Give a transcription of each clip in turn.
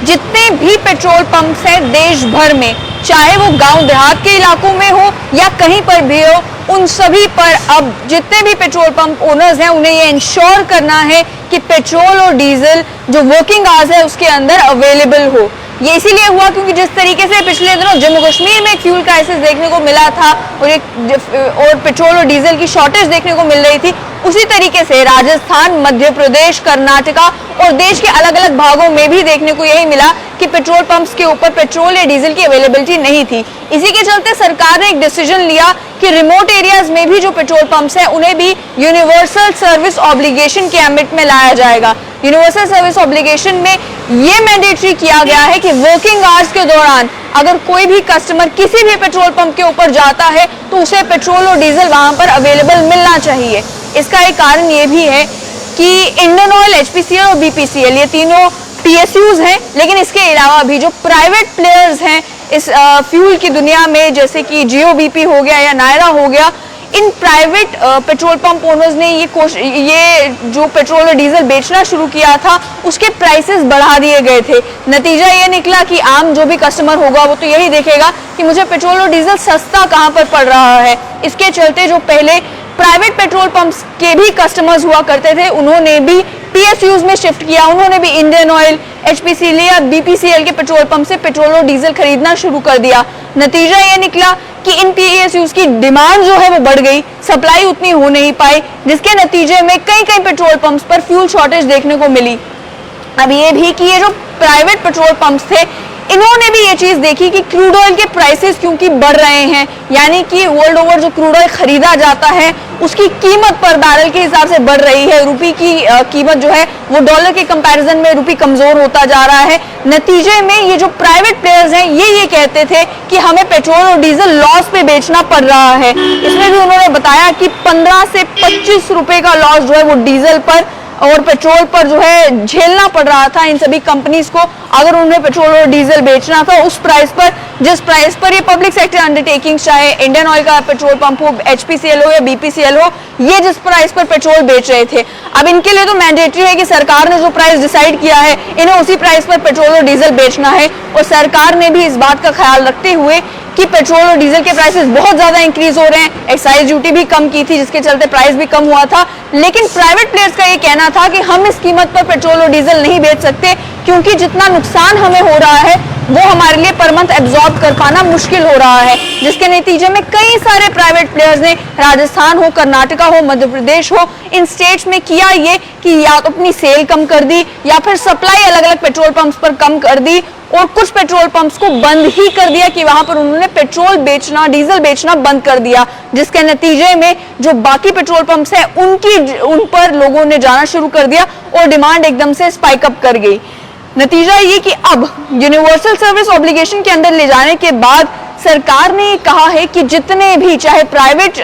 जितने भी petrol pumps हैं देश भर में, चाहे वो गांव देहात के इलाकों में हो या कहीं पर भी हो, उन सभी पर अब जितने भी पेट्रोल पंप ओनर्स हैं उन्हें ये इंश्योर करना है कि पेट्रोल और डीजल जो वर्किंग आवर्स है उसके अंदर अवेलेबल हो। ये इसीलिए हुआ क्योंकि जिस तरीके से पिछले दिनों जम्मू कश्मीर में फ्यूल क्राइसिस देखने को मिला था और पेट्रोल और डीजल की शॉर्टेज देखने को मिल रही थी, उसी तरीके से राजस्थान, मध्य प्रदेश, कर्नाटका और देश के अलग अलग भागों में भी देखने को यही मिला कि पेट्रोल पंप्स के ऊपर पेट्रोल या डीजल की अवेलेबिलिटी नहीं थी। इसी के चलते सरकार ने एक डिसीजन लिया कि रिमोट एरियाज में भी जो पेट्रोल पंप्स हैं उन्हें भी यूनिवर्सल सर्विस ऑब्लिगेशन के एम्बिट में लाया जाएगा। यूनिवर्सल सर्विस ऑब्लिगेशन में ये मैंडेटरी किया गया है कि वर्किंग आवर्स के दौरान अगर कोई भी कस्टमर किसी भी पेट्रोल पंप के ऊपर जाता है तो उसे पेट्रोल और डीजल वहां पर अवेलेबल मिलना चाहिए। इसका एक कारण ये भी है कि इंडियन ऑयल, एचपीसीएल और बीपीसीएल ये तीनों पीएसयूज हैं, लेकिन इसके अलावा भी जो प्राइवेट प्लेयर्स हैं इस फ्यूल की दुनिया में, जैसे कि जियो बीपी हो गया या नायरा हो गया, in private petrol pump owners ने ये जो पेट्रोल और डीजल बेचना शुरू किया था उसके प्राइसेस बढ़ा दिए गए थे। नतीजा ये निकला कि आम जो भी कस्टमर होगा वो तो यही देखेगा कि मुझे पेट्रोल और डीजल सस्ता कहाँ पर पड़ रहा है। इसके चलते जो पहले प्राइवेट पेट्रोल पंप्स के भी कस्टमर्स हुआ करते थे उन्होंने भी पीएसयूज में शिफ्ट किया, उन्होंने भी इंडियन ऑयल, एचपीसीएल या बीपीसीएल के पेट्रोल पंप से पेट्रोल और डीजल खरीदना शुरू कर दिया। नतीजा ये निकला कि इन पीएसयूज की डिमांड जो है वो बढ़ गई, सप्लाई उतनी हो नहीं पाई, जिसके नतीजे में कई कई पेट्रोल पंप्स पर फ्यूल शॉर्टेज देखने को मिली। अब ये भी कि ये जो प्राइवेट पेट्रोल पंप्स थे इन्होंने भी ये चीज देखी कि क्रूड ऑयल के प्राइसेस क्योंकि बढ़ रहे हैं, यानी कि वर्ल्ड ओवर जो क्रूड ऑयल खरीदा जाता है उसकी कीमत पर बैरल के हिसाब से बढ़ रही है। रुपये की कीमत जो है वो डॉलर के कंपैरिजन में रुपये कमजोर होता जा रहा है। नतीजे में ये जो प्राइवेट प्लेयर्स हैं ये कहते थे कि हमें पेट्रोल और डीजल लॉस पे बेचना पड़ रहा है। इसमें भी उन्होंने बताया कि 15 से 25 रुपए का लॉस जो है वो डीजल पर और पेट्रोल पर जो है झेलना पड़ रहा था इन सभी कंपनीज को, अगर उन्हें पेट्रोल और डीजल बेचना था उस प्राइस पर जिस प्राइस पर ये पब्लिक सेक्टर अंडरटेकिंग, चाहे इंडियन ऑयल का पेट्रोल पंप हो, एचपीसीएल हो या बीपीसीएल हो, ये जिस प्राइस पर पेट्रोल बेच रहे थे। अब इनके लिए तो मैंडेटरी है कि सरकार ने जो प्राइस डिसाइड किया है इन्हें उसी प्राइस पर पेट्रोल और डीजल बेचना है। और सरकार ने भी इस बात का ख्याल रखते हुए कि पेट्रोल और डीजल के प्राइसेस बहुत ज्यादा इंक्रीज हो रहे हैं, एक्साइज ड्यूटी भी कम की थी जिसके चलते प्राइस भी कम हुआ था, लेकिन प्राइवेट प्लेयर्स का ये कहना था कि हम इस कीमत पर पेट्रोल और डीजल नहीं बेच सकते क्योंकि जितना नुकसान हमें हो रहा है वो हमारे लिए पर मंथ एब्जॉर्ब कर पाना मुश्किल हो रहा है। जिसके नतीजे में कई सारे प्राइवेट प्लेयर्स ने राजस्थान हो, कर्नाटका हो, मध्य प्रदेश हो, इन स्टेट्स में किया ये कि या तो अपनी सेल कम कर दी या फिर सप्लाई अलग अलग पेट्रोल पंप्स पर कम कर दी और कुछ पेट्रोल पंप्स को बंद ही कर दिया कि वहां पर उन्होंने पेट्रोल बेचना, डीजल बेचना बंद कर दिया। जिसके नतीजे में जो बाकी पेट्रोल पंप्स हैं उन पर लोगों ने जाना शुरू कर दिया और डिमांड एकदम से स्पाइक अप कर गई। नतीजा ये कि अब यूनिवर्सल सर्विस ऑब्लिगेशन के अंदर ले जाने के बाद सरकार ने कहा है कि जितने भी चाहे प्राइवेट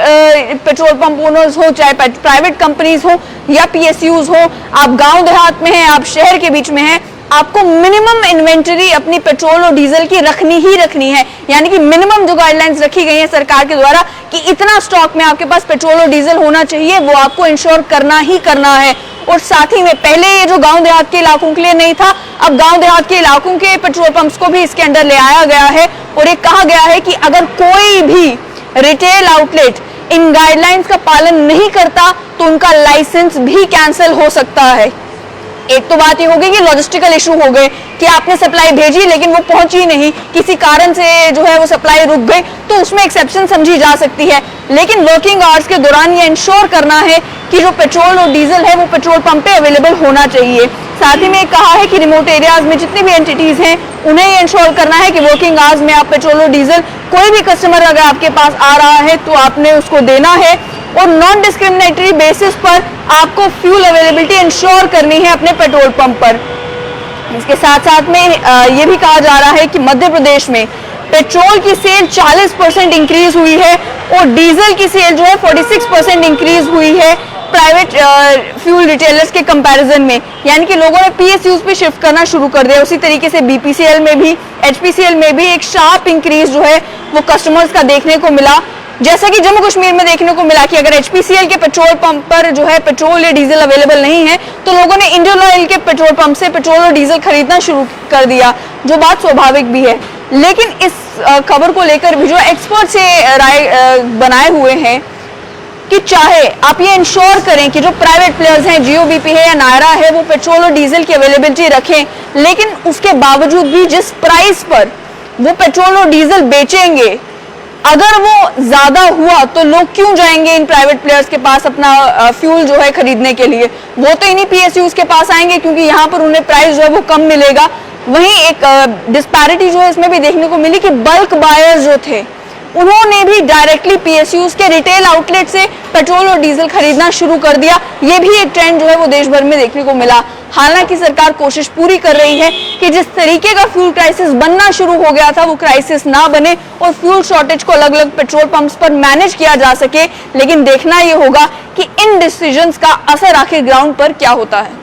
पेट्रोल पंप ओनर्स हो, चाहे प्राइवेट कंपनीज हो या पीएसयूज हो, आप गांव देहात में हैं, आप शहर के बीच में हैं, आपको मिनिमम इन्वेंटरी अपनी पेट्रोल और डीजल की रखनी ही रखनी है। यानी कि मिनिमम जो गाइडलाइंस रखी गई है सरकार के द्वारा कि इतना स्टॉक में आपके पास पेट्रोल और डीजल होना चाहिए, वो आपको इंश्योर करना ही करना है। और साथ ही में पहले ये जो गांव देहात के इलाकों के लिए नहीं था, अब गांव देहात के इलाकों के पेट्रोल पंप्स को भी इसके अंदर ले आया गया है और ये कहा गया है कि अगर कोई भी रिटेल आउटलेट इन गाइडलाइंस का पालन नहीं करता तो उनका लाइसेंस भी कैंसिल हो सकता है। एक तो बात ये हो गई कि लॉजिस्टिकल इशू हो गए कि आपने सप्लाई भेजी लेकिन वो पहुंची नहीं, किसी कारण से जो है वो सप्लाई रुक गई, तो उसमें एक्सेप्शन समझी जा सकती है। लेकिन वर्किंग आवर्स के दौरान ये इंश्योर करना है कि जो पेट्रोल और डीजल है वो पेट्रोल पंप पे अवेलेबल होना चाहिए। साथ ही में कहा है कि रिमोट एरियाज में जितनी भी एंटिटीज हैं उन्हें ये इंश्योर करना है कि वर्किंग आवर्स में आप पेट्रोल और डीजल, कोई भी कस्टमर अगर आपके पास आ रहा है तो आपने उसको देना है और नॉन डिस्क्रिमिनेटरी बेसिस पर आपको फ्यूल अवेलेबिलिटी इंश्योर करनी है अपने पेट्रोल पंप पर। इसके साथ साथ में ये भी कहा जा रहा है कि मध्य प्रदेश में पेट्रोल की सेल 40% इंक्रीज हुई है और डीजल की सेल जो है 46% इंक्रीज हुई है प्राइवेट फ्यूल रिटेलर्स के कंपैरिजन में। यानी कि लोगों ने पीएसयूज पे शिफ्ट करना शुरू कर दिया। उसी तरीके से बीपीसीएल में भी, एचपीसीएल में भी एक शार्प इंक्रीज जो है वो कस्टमर्स का देखने को मिला। जैसा कि जम्मू कश्मीर में देखने को मिला कि अगर एचपीसीएल के पेट्रोल पंप पर जो है पेट्रोल या डीजल अवेलेबल नहीं है तो लोगों ने इंडियन ऑयल के पेट्रोल पंप से पेट्रोल और डीजल खरीदना शुरू कर दिया, जो बात स्वाभाविक भी है। लेकिन इस खबर को लेकर भी जो एक्सपर्ट से राय बनाए हुए हैं कि चाहे आप ये इंश्योर करें कि जो प्राइवेट प्लेयर्स हैं, जीओबीपी है या नायरा है, वो पेट्रोल और डीजल की अवेलेबिलिटी रखें, लेकिन उसके बावजूद भी जिस प्राइस पर वो पेट्रोल और डीजल बेचेंगे, अगर वो ज्यादा हुआ तो लोग क्यों जाएंगे इन प्राइवेट प्लेयर्स के पास अपना फ्यूल जो है खरीदने के लिए। वो तो इन्हीं पीएसयूज के पास आएंगे क्योंकि यहाँ पर उन्हें प्राइस जो है वो कम मिलेगा। वहीं एक डिस्पैरिटी जो है इसमें भी देखने को मिली कि बल्क बायर्स जो थे उन्होंने भी डायरेक्टली पीएसयूज के रिटेल आउटलेट से पेट्रोल और डीजल खरीदना शुरू कर दिया। ये भी एक ट्रेंड जो है वो देश भर में देखने को मिला। हालांकि सरकार कोशिश पूरी कर रही है कि जिस तरीके का फ्यूल क्राइसिस बनना शुरू हो गया था वो क्राइसिस ना बने और फ्यूल शॉर्टेज को अलग अलग पेट्रोल पंप्स पर मैनेज किया जा सके। लेकिन देखना ये होगा कि इन डिसीजंस का असर आखिर ग्राउंड पर क्या होता है।